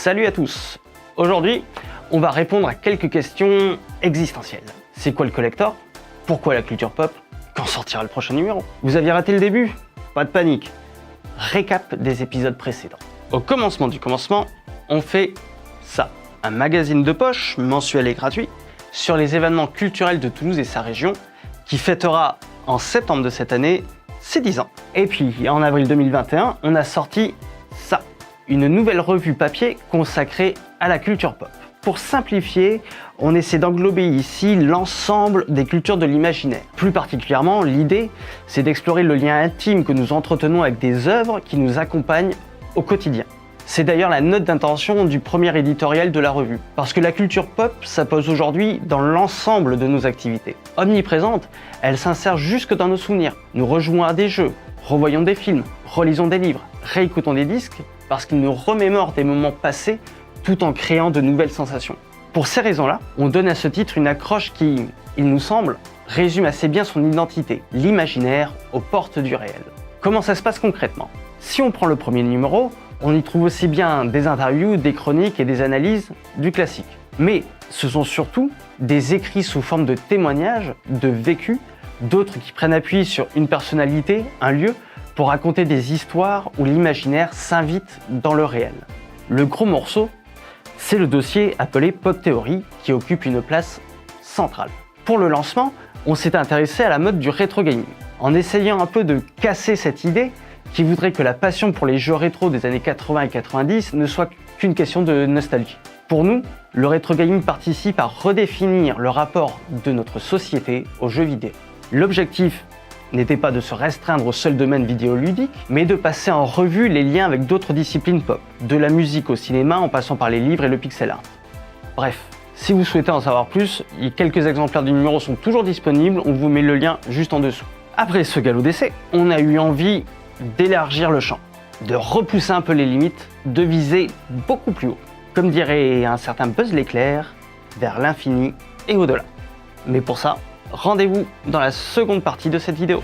Salut à tous. Aujourd'hui, on va répondre à quelques questions existentielles. C'est quoi le collector? Pourquoi la culture pop? Quand sortira le prochain numéro? Vous aviez raté le début? Pas de panique. Récap des épisodes précédents. Au commencement du commencement, on fait ça. Un magazine de poche, mensuel et gratuit, sur les événements culturels de Toulouse et sa région, qui fêtera en septembre de cette année ses 10 ans. Et puis, en avril 2021, on a sorti ça. Une nouvelle revue papier consacrée à la culture pop. Pour simplifier, on essaie d'englober ici l'ensemble des cultures de l'imaginaire. Plus particulièrement, l'idée, c'est d'explorer le lien intime que nous entretenons avec des œuvres qui nous accompagnent au quotidien. C'est d'ailleurs la note d'intention du premier éditorial de la revue. Parce que la culture pop s'impose aujourd'hui dans l'ensemble de nos activités. Omniprésente, elle s'insère jusque dans nos souvenirs. Nous rejouons à des jeux, revoyons des films, relisons des livres, réécoutons des disques, parce qu'ils nous remémorent des moments passés tout en créant de nouvelles sensations. Pour ces raisons-là, on donne à ce titre une accroche qui, il nous semble, résume assez bien son identité, l'imaginaire aux portes du réel. Comment ça se passe concrètement? Si on prend le premier numéro, on y trouve aussi bien des interviews, des chroniques et des analyses du classique. Mais ce sont surtout des écrits sous forme de témoignages, de vécus, d'autres qui prennent appui sur une personnalité, un lieu, pour raconter des histoires où l'imaginaire s'invite dans le réel. Le gros morceau, c'est le dossier appelé Pop Theory qui occupe une place centrale. Pour le lancement, on s'est intéressé à la mode du rétro gaming, en essayant un peu de casser cette idée qui voudrait que la passion pour les jeux rétro des années 80 et 90 ne soit qu'une question de nostalgie. Pour nous, le rétro gaming participe à redéfinir le rapport de notre société aux jeux vidéo. L'objectif n'était pas de se restreindre au seul domaine vidéoludique, mais de passer en revue les liens avec d'autres disciplines pop, de la musique au cinéma en passant par les livres et le pixel art. Bref, si vous souhaitez en savoir plus, quelques exemplaires du numéro sont toujours disponibles, on vous met le lien juste en dessous. Après ce galop d'essai, on a eu envie d'élargir le champ, de repousser un peu les limites, de viser beaucoup plus haut. Comme dirait un certain Buzz l'éclair, vers l'infini et au-delà. Mais pour ça, rendez-vous dans la seconde partie de cette vidéo.